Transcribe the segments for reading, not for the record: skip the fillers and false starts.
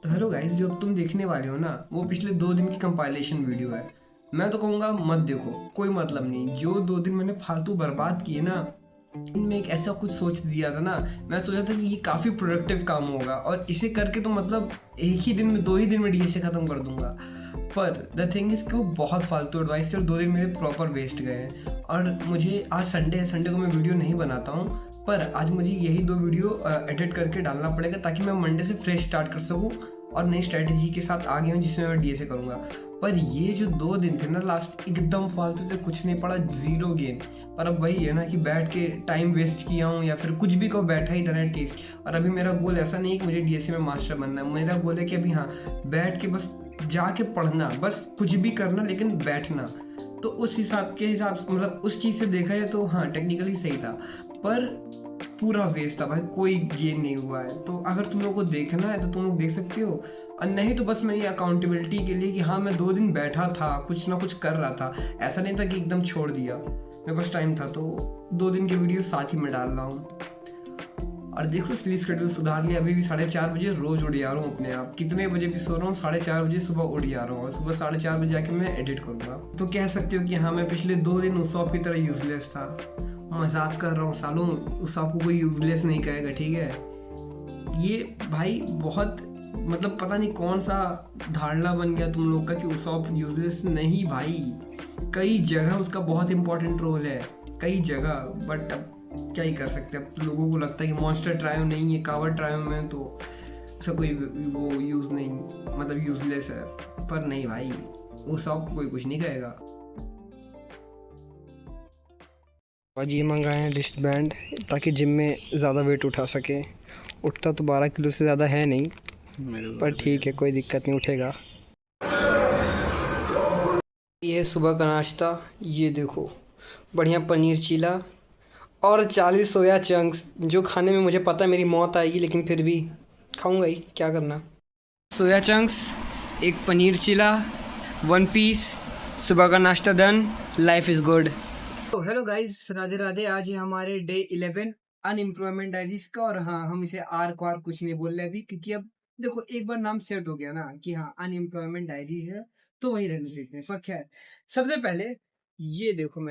तो hello guys, जो अब तुम देखने वाले हो ना वो पिछले 2 दिन की कंपाइलेशन वीडियो है। मैं तो कहूँगा मत देखो, कोई मतलब नहीं। जो 2 दिन मैंने फालतू बर्बाद किए ना, इनमें एक ऐसा कुछ सोच दिया था ना। मैं सोचा था कि ये काफ़ी प्रोडक्टिव काम होगा और इसे करके तो मतलब एक ही दिन में 2 ही दिन में डीएसए ख़त्म कर दूंगा। पर द थिंग इज़ कि वो बहुत फालतू एडवाइस थे और 2 दिन मेरे प्रॉपर वेस्ट गए हैं। और मुझे आज संडे है, संडे को मैं वीडियो नहीं बनाता हूँ, पर आज मुझे यही 2 वीडियो एडिट करके डालना पड़ेगा ताकि मैं मंडे से फ्रेश स्टार्ट कर सकूँ और नई स्ट्रैटेजी के साथ आ गया हूँ जिसमें मैं डीएसए करूँगा। पर ये जो 2 दिन थे ना लास्ट, एकदम फालतू से, कुछ नहीं पड़ा, जीरो गेन। पर अब वही है ना कि बैठ के टाइम वेस्ट किया हूँ या फिर कुछ भी कहो, बैठा ही तरह टेस्ट। और अभी मेरा गोल ऐसा नहीं है कि मुझे डीएसए में मास्टर बनना है। मेरा गोल है कि अभी हाँ, बैठ के बस जाके पढ़ना, बस कुछ भी करना लेकिन बैठना। तो उस हिसाब के हिसाब से मतलब उस चीज़ से देखा जाए तो हाँ, टेक्निकली सही था, पर पूरा वेस्ट था भाई, कोई गेन नहीं हुआ है। तो अगर तुम लोग को देखना है तो तुम लोग देख सकते हो, और नहीं तो बस मैं ये अकाउंटेबिलिटी के लिए कि हाँ मैं 2 दिन बैठा था, कुछ ना कुछ कर रहा था। ऐसा नहीं था कि एकदम छोड़ दिया, मेरे पास टाइम था तो 2 दिन की वीडियो साथ ही में डाल रहा हूँ। और देखो स्लीप शेड्यूल सुधार लिया, अभी भी 4:30 बजे रोज उठ जा रहा हूँ अपने आप। कितने बजे भी सो रहा हूँ, 4:30 बजे सुबह उठ जा रहा हूँ और सुबह 4:30 बजे जाके मैं एडिट करूँगा। तो कह सकते हो कि हाँ, मैं पिछले 2 दिन उस की तरह यूजलेस था। मजाक कर रहा हूँ सालों, उस को कोई यूजलेस नहीं कहेगा, ठीक है। ये भाई बहुत मतलब पता नहीं कौन सा धारणा बन गया तुम लोग का कि उसॉप यूजलेस नहीं भाई। कई जगह उसका बहुत इंपॉर्टेंट रोल है, कई जगह। बट अब क्या ही कर सकते हैं, अब लोगों को लगता है कि मॉन्स्टर ट्रायो नहीं है, कावर ट्रायो में तो ऐसा कोई वो यूज़ नहीं, मतलब यूजलेस है। पर नहीं भाई, उसॉप कोई कुछ नहीं कहेगा। आज ये मंगाए हैं रिस्ट बैंड ताकि जिम में ज़्यादा वेट उठा सके। उठता तो 12 किलो से ज़्यादा है नहीं, पर ठीक है, कोई दिक्कत नहीं, उठेगा। ये है सुबह का नाश्ता, ये देखो, बढ़िया पनीर चीला और 40 सोया चंक्स, जो खाने में मुझे पता है मेरी मौत आएगी, लेकिन फिर भी खाऊंगा ही, क्या करना। सोया चंक्स, एक पनीर चीला, 1 पीस, सुबह का नाश्ता डन, लाइफ इज़ गुड। तो हेलो गाइस, राधे राधे। आज है हमारे डे 11 अनएम्प्लॉयमेंट डायरीज का। और हाँ, हम इसे आर्क वार कुछ नहीं बोल रहे अभी, क्योंकि अब देखो एक बार नाम सेट हो गया ना कि हाँ अनएम्प्लॉयमेंट डायरीज है, तो वही रहने देते हैं। पर खैर, सबसे पहले ये देखो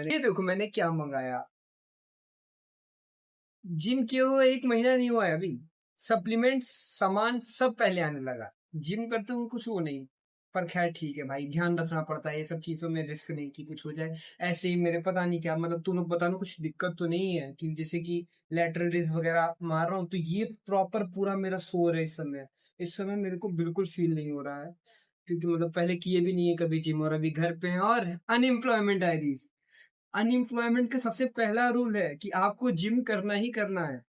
मैंने क्या मंगाया। जिम किए हुए 1 महीना नहीं हुआ है अभी, सप्लीमेंट्स सामान सब पहले आने लगा। जिम करते हुए कुछ वो नहीं। पर खैर ठीक है भाई, ध्यान रखना पड़ता है ये सब चीजों में, रिस्क नहीं कि कुछ हो जाए। ऐसे ही मेरे पता नहीं क्या, मतलब तुम लोग बताना, कुछ दिक्कत तो नहीं है कि जैसे कि लेटरल रेस वगैरह मार रहा हूँ तो ये प्रॉपर पूरा मेरा शोर है इस समय मेरे को बिल्कुल फील नहीं हो रहा है, क्योंकि मतलब पहले किए भी नहीं है कभी जिम, और अभी घर पे हैं और अनएम्प्लॉयमेंट डायरीज। अनएम्प्लॉयमेंट का सबसे पहला रूल है कि आपको जिम करना ही करना है।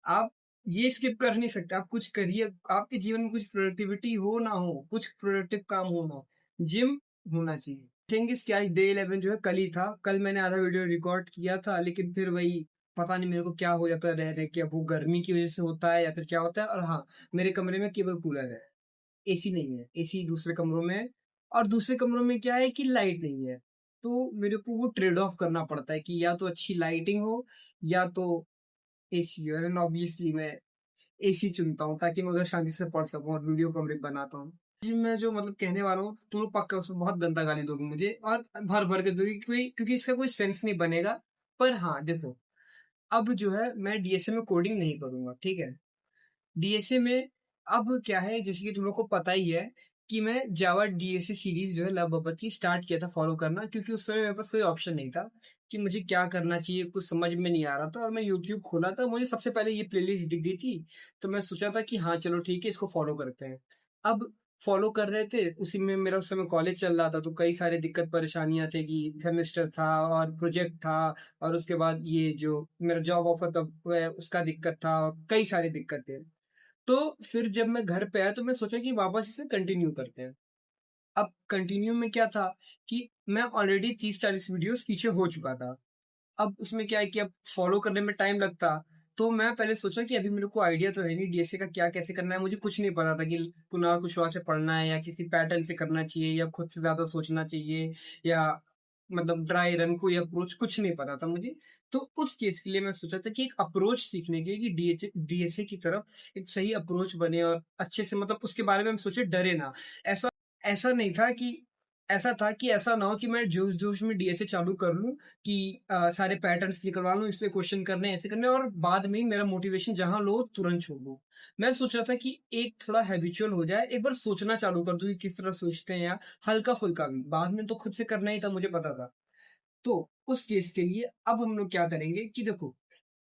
आप ये स्किप कर नहीं सकते, आप कुछ करिए। आपके जीवन में कुछ प्रोडक्टिविटी हो ना हो, कुछ प्रोडक्टिव काम हो ना हो, जिम होना चाहिए। थिंग इज क्या, डे 11 जो है कल ही था। कल मैंने आधा वीडियो रिकॉर्ड किया था, लेकिन फिर वही पता नहीं मेरे को क्या हो जाता है रह रह के, अब वो गर्मी की वजह से होता है या फिर क्या होता है। और हाँ, मेरे कमरे में केवल कूलर है, एसी नहीं है। एसी दूसरे कमरों में है, और दूसरे कमरों में क्या है कि लाइट नहीं है। तो मेरे को वो ट्रेड ऑफ करना पड़ता है कि या तो अच्छी लाइटिंग हो या तो एसी। और ऑब्वियसली मैं एसी चुनता हूँ ताकि मैं उधर शांति से पढ़ सकूँ और वीडियो कवरेज बनाता हूँ। जी, मैं जो मतलब कहने वाला हूँ, तुम लोग पक्का उसमें बहुत गंदा गाली दोगे मुझे, और भर भर के दोगे, क्योंकि इसका कोई सेंस नहीं बनेगा। पर हाँ देखो, अब जो है मैं डीएसए में कोडिंग नहीं करूंगा, ठीक है। डीएसए में अब क्या है, जैसे कि तुम लोग को पता ही है कि मैं जावा डीएसए सीरीज जो है लव बबर की स्टार्ट किया था फॉलो करना, क्योंकि उस समय मेरे पास कोई ऑप्शन नहीं था कि मुझे क्या करना चाहिए, कुछ समझ में नहीं आ रहा था। और मैं यूट्यूब खोला था, मुझे सबसे पहले ये प्लेलिस्ट दिख गई थी, तो मैं सोचा था कि हाँ चलो ठीक है, इसको फॉलो करते हैं। अब फॉलो कर रहे थे, उसी में मेरा उस समय कॉलेज चल रहा था, तो कई सारे दिक्कत परेशानियां थे कि सेमेस्टर था और प्रोजेक्ट था, और उसके बाद ये जो मेरा जॉब ऑफर का उसका दिक्कत था, और कई सारे दिक्कत थे। तो फिर जब मैं घर पे आया तो मैं सोचा कि वापस इसे कंटिन्यू करते हैं। अब कंटिन्यू में क्या था कि मैं ऑलरेडी 30-40 वीडियोस पीछे हो चुका था। अब उसमें क्या है कि अब फॉलो करने में टाइम लगता, तो मैं पहले सोचा कि अभी मेरे को आइडिया तो है नहीं डीएसए का क्या कैसे करना है, मुझे कुछ नहीं पता था कि कुणाल कुशवाहा से पढ़ना है या किसी पैटर्न से करना चाहिए या खुद से ज्यादा सोचना चाहिए या मतलब ड्राई रन कोई अप्रोच कुछ नहीं पता था मुझे। तो उस केस के लिए मैं सोचा था कि एक अप्रोच सीखने के कि डीएसए की तरफ एक सही अप्रोच बने और अच्छे से मतलब उसके बारे में हम सोचे डरे ना। ऐसा ऐसा नहीं था कि ऐसा ना हो कि मैं जोश-जोश में डीएसए चालू कर लूँ कि सारे पैटर्न्स निकलवा लूँ, इससे क्वेश्चन करने हैं, ऐसे करने हैं और बाद में ही मेरा मोटिवेशन जहाँ लो तुरंत छोड़ दूँ। मैं सोच रहा था कि एक थोड़ा हैबिचुअल हो जाए, एक बार सोचना चालू कर दूँ कि किस तरह सोचते हैं या हल्का-फुल्का भी। बाद में तो खुद से करना ही था, मुझे पता था। तो उस केस के लिए अब हम लोग क्या करेंगे कि देखो,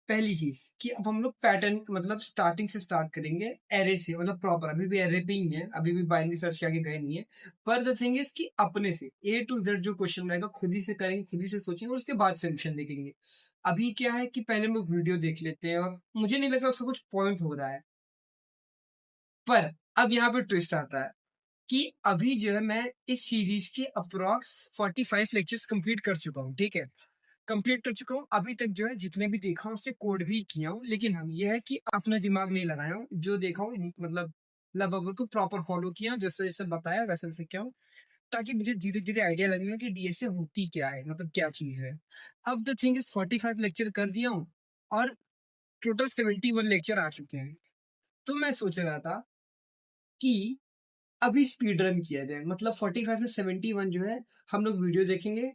पहली चीज़ कि अब हम लोग पैटर्न मतलब स्टार्टिंग से स्टार्ट करेंगे एरे से मतलब प्रॉपर अभी भी एरे पे ही है, अभी भी बाइनरी सर्च के आगे गए नहीं है। पर द थिंग इज़ कि अपने से ए टू ज़ेड जो क्वेश्चन रहेगा खुद ही से करेंगे, खुद ही से सोचेंगे और उसके बाद सॉल्यूशन देखेंगे। अभी क्या है कि पहले हम लोग वीडियो देख लेते हैं और मुझे नहीं लगता उसका कुछ पॉइंट हो रहा है। पर अब यहाँ पे ट्विस्ट आता है कि अभी जो है मैं इस सीरीज़ के अप्रॉक्स 45 लेक्चर्स कंप्लीट कर चुका हूँ, ठीक है? कंप्लीट कर चुका हूँ। अभी तक जो है जितने भी देखा हूँ उससे कोड भी किया हूँ। लेकिन हाँ, ये है कि अपना दिमाग नहीं लगाया हूँ। जो देखा हूँ मतलब लगभग उसको प्रॉपर फ़ॉलो किया हूँ, जैसे-जैसे बताया वैसे-वैसे किया हूँ, ताकि मुझे धीरे-धीरे आइडिया लगेगा कि डीएसए होती क्या है? मतलब क्या चीज़ है? अब द थिंग इज़ 45 लेक्चर कर दिया हूँ और टोटल 71 लेक्चर आ चुके हैं। तो मैं सोच रहा था कि अभी स्पीड रन किया जाए मतलब 45 से 71 जो है हम लोग वीडियो देखेंगे,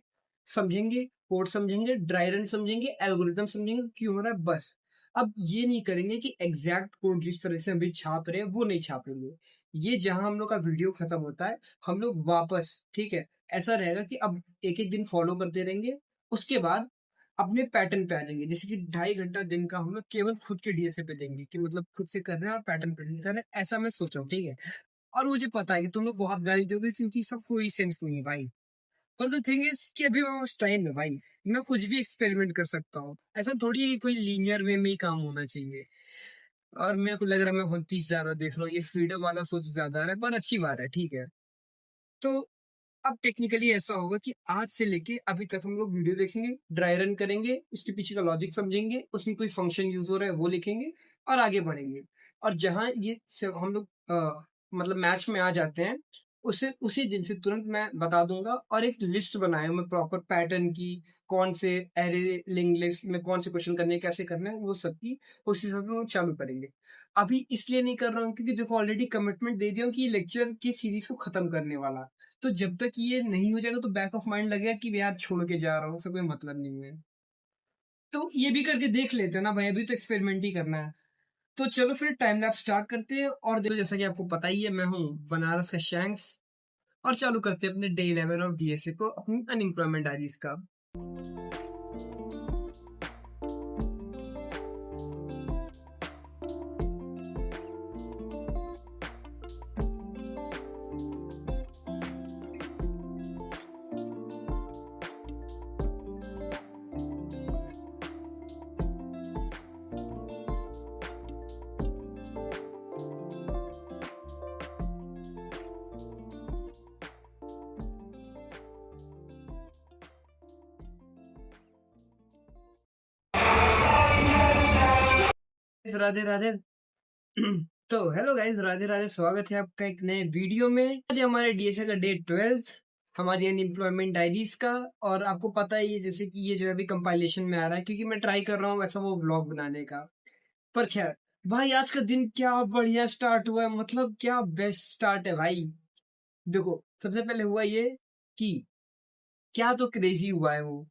समझेंगे, कोड समझेंगे, ड्राई रन समझेंगे, एल्गोरिथम समझेंगे क्यों हो रहा है बस। अब ये नहीं करेंगे कि एग्जैक्ट कोड जिस तरह से अभी छाप रहे हैं वो नहीं छापेंगे। ये जहां हम लोग का वीडियो खत्म होता है हम लोग वापस ठीक है ऐसा रहेगा कि अब एक एक दिन फॉलो करते रहेंगे। उसके बाद अपने पैटर्न पे आ जाएंगे जैसे कि 2.5 घंटा दिन का हम लोग केवल खुद के डीएसए पे देंगे कि मतलब खुद से कर रहे हैं और पैटर्न पे कर रहे हैं ऐसा मैं सोचा हूँ ठीक है। और मुझे पता है कि तुम लोग बहुत गाली दोगे क्योंकि सब कोई सेंस नहीं है भाई। पर द थिंग इज़ कि अभी मैं उस टाइम में भाई, मैं कुछ भी एक्सपेरिमेंट कर सकता हूँ। ऐसा थोड़ी है कि कोई लीनियर वे में ही काम होना चाहिए। और मेरे को लग रहा है मैं 29 ज़्यादा देख रहा हूँ, ये फ्रीडम वाला सोच ज़्यादा आ रहा है, पर अच्छी बात है, ठीक है। तो अब टेक्निकली ऐसा होगा कि आज से लेके अभी तक हम लोग वीडियो देखेंगे, ड्राई रन करेंगे, उसके पीछे का लॉजिक समझेंगे, उसमें कोई फंक्शन यूज़ हो रहा है वो लिखेंगे और आगे बढ़ेंगे। और जहाँ ये सब हम लोग मतलब मैच में आ जाते हैं, उसे उसी दिन से तुरंत मैं बता दूँगा और एक लिस्ट बनाया मैं प्रॉपर पैटर्न की, कौन से एरे लिंक लिस्ट में कौन से क्वेश्चन करने हैं, कैसे करना है, वो सब की उस हिसाब से हम लोग चालू करेंगे। अभी इसलिए नहीं कर रहा हूँ क्योंकि देखो ऑलरेडी कमिटमेंट दे दिया हूँ कि ये लेक्चर की सीरीज़ को खत्म करने वाला। तो जब तक ये नहीं हो जाएगा तो बैक ऑफ माइंड लगेगा कि यार छोड़ के जा रहा हूँ, उससे कोई मतलब नहीं है। तो ये भी करके देख लेते हैं ना भाई, अभी तो एक्सपेरिमेंट ही करना है। तो चलो फिर टाइम लैप्स स्टार्ट करते हैं और देखो जैसा कि आपको पता ही है मैं हूँ बनारस का शैंक्स और चालू करते हैं अपने डे 11 ऑफ डीएसए को अपनी अनएम्प्लॉयमेंट डायरीज का। राधे राधे। तो हेलो गाइस, राधे राधे, स्वागत है आपका एक नए वीडियो में। आज हमारे डीएसए का डे 12 हमारी अनएम्प्लॉयमेंट डायरीज का। और आपको पता ही है जैसे कि ये जो है अभी कंपाइलेशन में आ रहा है क्योंकि मैं ट्राई कर रहा हूँ वैसा वो व्लॉग बनाने का। पर खैर भाई आज का दिन क्या बढ़िया स्टार्ट हुआ है, मतलब क्या बेस्ट स्टार्ट है भाई। देखो सबसे पहले हुआ ये कि क्या तो क्रेजी हुआ है वो।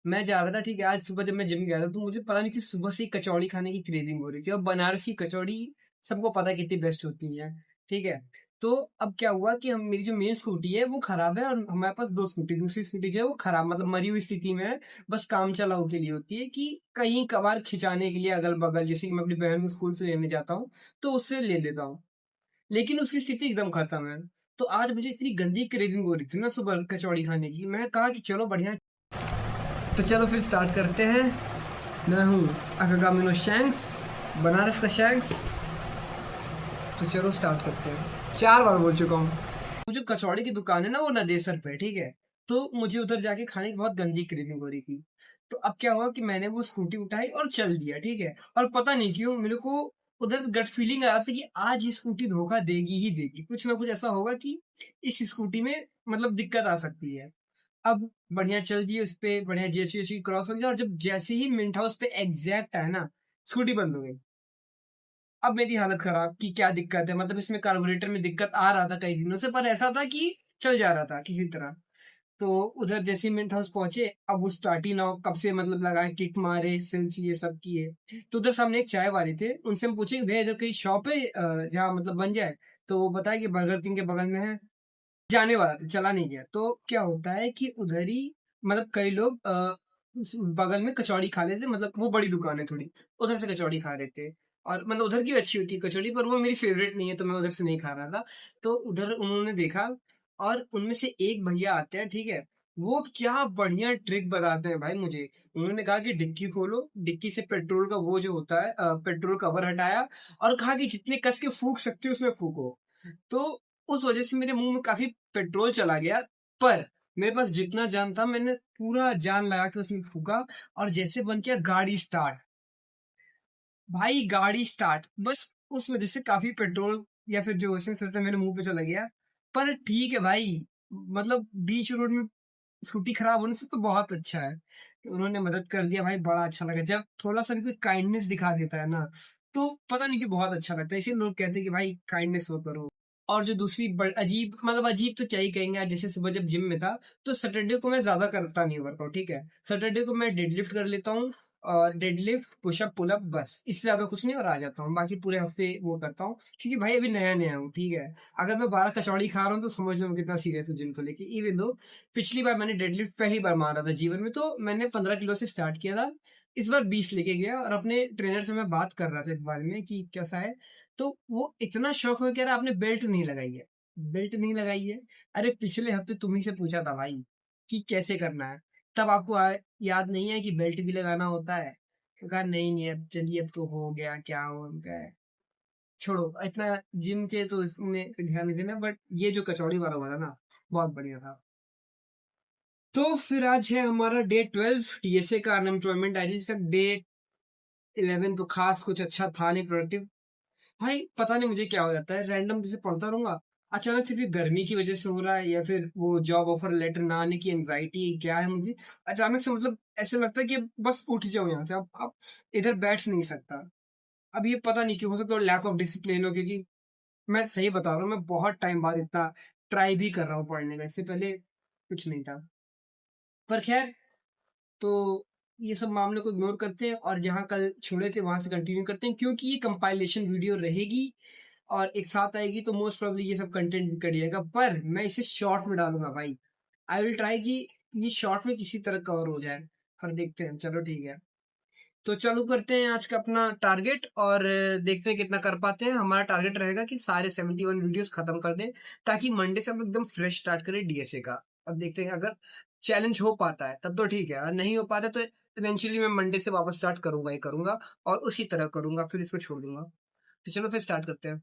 मैं जा रहा था ठीक है, आज सुबह जब मैं जिम गया था तो मुझे पता नहीं कि सुबह से ही कचौड़ी खाने की क्रेविंग हो रही थी और बनारस की कचौड़ी सबको पता है कितनी बेस्ट होती है। ठीक है, तो अब क्या हुआ कि हम मेरी जो मेन स्कूटी है वो खराब है और हमारे पास दो स्कूटी, दूसरी स्कूटी जो है वो खराब मतलब मरी हुई स्थिति में है। बस काम चलाऊ के लिए होती है कि कहीं कभार खिंचाने के लिए अगल बगल, जैसे कि मैं अपनी बहन को स्कूल से लेने जाता हूँ तो उससे ले लेता हूँ, लेकिन उसकी स्थिति एकदम खत्म है। तो आज मुझे इतनी गंदी क्रेविंग हो रही थी ना सुबह कचौड़ी खाने की, मैं कहा कि चलो बढ़िया। तो चलो फिर स्टार्ट करते हैं। मैं हूँ अकागामिनो शैंक्स, बनारस का शैंक्स। तो चलो स्टार्ट करते हैं, 4 बार बोल चुका हूँ। वो जो कचौड़ी की दुकान है ना वो नदेसर पे, ठीक है। तो मुझे उधर जाके खाने की बहुत गंदी क्रेविंग हो रही थी। तो अब क्या हुआ कि मैंने वो स्कूटी उठाई और चल दिया, ठीक है। और पता नहीं क्यों मेरे को उधर गट फीलिंग आ रहा था कि आज ये स्कूटी धोखा देगी ही देगी, कुछ ना कुछ ऐसा होगा कि इस स्कूटी में मतलब दिक्कत आ सकती है। अब बढ़िया चल रही है उस पे, बढ़िया जीएसटी क्रॉस हो गया, और जब जैसे ही मिंट हाउस पे एग्जैक्ट आया ना, स्कूटी बंद हो गई। अब मेरी हालत खराब कि क्या दिक्कत है, मतलब इसमें कार्बोरेटर में दिक्कत आ रहा था कई दिनों से, पर ऐसा था कि चल जा रहा था किसी तरह। तो उधर जैसे ही मिंट हाउस पहुंचे, अब वो स्टार्ट ही ना हो, कब से मतलब लगाए, किक मारे, सेल्फी ये सब किए। तो उधर सामने एक चाय वाले थे, उनसे हम पूछे भैया इधर कहीं शॉप है जहाँ मतलब बन जाए। तो वो बताया कि बर्गर किंग के बगल में है। जाने वाला था, चला नहीं गया। तो क्या होता है कि उधर ही मतलब कई लोग उस बगल में कचौड़ी खा लेते, मतलब वो बड़ी दुकान है थोड़ी, उधर से कचौड़ी खा रहे थे। और मतलब उधर की भी अच्छी होती है कचौड़ी, पर वो मेरी फेवरेट नहीं है, तो मैं उधर से नहीं खा रहा था। तो उधर उन्होंने देखा, और उनमें से एक भैया आते हैं, ठीक है, वो क्या बढ़िया ट्रिक बताते हैं भाई मुझे। उन्होंने कहा कि डिक्की खोलो, डिक्की से पेट्रोल का वो जो होता है पेट्रोल कवर हटाया, और कहा कि जितने कस के फूंक सकते हो उसमें फूंको। तो उस वजह से मेरे मुंह में काफी पेट्रोल चला गया, पर मेरे पास जितना जान था मैंने पूरा जान लगा के उसमें फूका, और जैसे बन किया गाड़ी स्टार्ट, भाई गाड़ी स्टार्ट, बस उस वजह से काफी पेट्रोल या फिर जो एसेंस रहता है मेरे मुंह पे चला गया। पर ठीक है भाई, मतलब बीच रोड में स्कूटी खराब होने से तो बहुत अच्छा है। उन्होंने मदद कर दिया भाई, बड़ा अच्छा लगा जब थोड़ा सा भी कोई काइंडनेस दिखा देता है ना, तो पता नहीं क्यों बहुत अच्छा लगता है। इसीलिए लोग कहते हैं कि भाई काइंडनेस वो करो। और जो दूसरी अजीब, मतलब अजीब तो क्या ही कहेंगे, आज जैसे सुबह जब जिम में था, तो सैटरडे को मैं ज्यादा करता नहीं वर्कआउट, ठीक है। सैटरडे को मैं डेडलिफ्ट कर लेता हूँ, और डेडलिफ्ट पुशअप पुलअप, बस इससे ज्यादा कुछ नहीं, और आ जाता हूँ। बाकी पूरे हफ्ते वो करता हूँ, क्योंकि भाई अभी नया नया हूँ, ठीक है। अगर मैं 12 कचौड़ी खा रहा हूँ तो समझ लो मैं कितना सीरियस हूँ जिम को लेके। इवन दो पिछली बार मैंने डेडलिफ्ट पहली बार मारा था जीवन में, तो मैंने 15 किलो से स्टार्ट किया था। इस बार 20 लेके गया, और अपने ट्रेनर से मैं बात कर रहा था इस बारे में कि कैसा है। तो वो इतना शौक हो, कह रहा आपने बेल्ट नहीं लगाई है, बेल्ट नहीं लगाई है। अरे पिछले हफ्ते तुम्ही से पूछा था भाई कि कैसे करना है, तब आपको याद नहीं है कि बेल्ट भी लगाना होता है। तो कहा नहीं नहीं, अब चलिए, अब तो हो गया, क्या हो गया, छोड़ो इतना। जिम के तो इसमें ध्यान नहीं देना, बट ये जो कचौड़ी वाला हुआ था ना, बहुत बढ़िया था। तो फिर आज है हमारा डे 12 टीएसए का, अनएम्प्लॉयमेंट आईडी का डे 11। तो खास कुछ अच्छा था नहीं प्रोडक्टिव। भाई पता नहीं मुझे क्या हो जाता है, रैंडम जैसे पढ़ता रहूंगा, अचानक से फिर गर्मी की वजह से हो रहा है, या फिर वो जॉब ऑफर लेटर ना आने की एंजाइटी क्या है मुझे, अचानक से मतलब ऐसे लगता है कि बस उठ जाओ यहाँ से, अब इधर बैठ नहीं सकता। अब ये पता नहीं क्यों, हो सकता है लैक ऑफ डिसिप्लिन हो, क्योंकि मैं सही बता रहा हूँ, मैं बहुत टाइम बाद इतना ट्राई भी कर रहा हूँ पढ़ने का, इससे पहले कुछ नहीं था। पर खैर, तो ये सब मामले को इग्नोर करते हैं, और जहाँ कल छोड़े थे वहां से कंटिन्यू करते हैं, क्योंकि ये कंपाइलेशन वीडियो रहेगी और एक साथ आएगी, तो मोस्ट प्रोबेबली ये सब कंटेंट भी कट जाएगा, पर मैं इसे शॉर्ट में डालूंगा भाई। आई विल ट्राई कि ये शॉर्ट में किसी तरह कवर हो जाए, पर देखते हैं, चलो ठीक है। तो चालू करते हैं आज का अपना टारगेट, और देखते हैं कितना कर पाते हैं। हमारा टारगेट रहेगा कि सारे 71 वीडियोस खत्म कर दें, ताकि मंडे से हम एकदम फ्रेश स्टार्ट करें डीएसए का। अब देखते हैं, अगर चैलेंज हो पाता है तब तो ठीक है, अगर नहीं हो पाता तो इवेंचुअली मैं मंडे से वापस स्टार्ट करूंगा ही करूंगा, और उसी तरह करूंगा, फिर इसको छोड़ दूंगा। तो चलो फिर स्टार्ट करते हैं।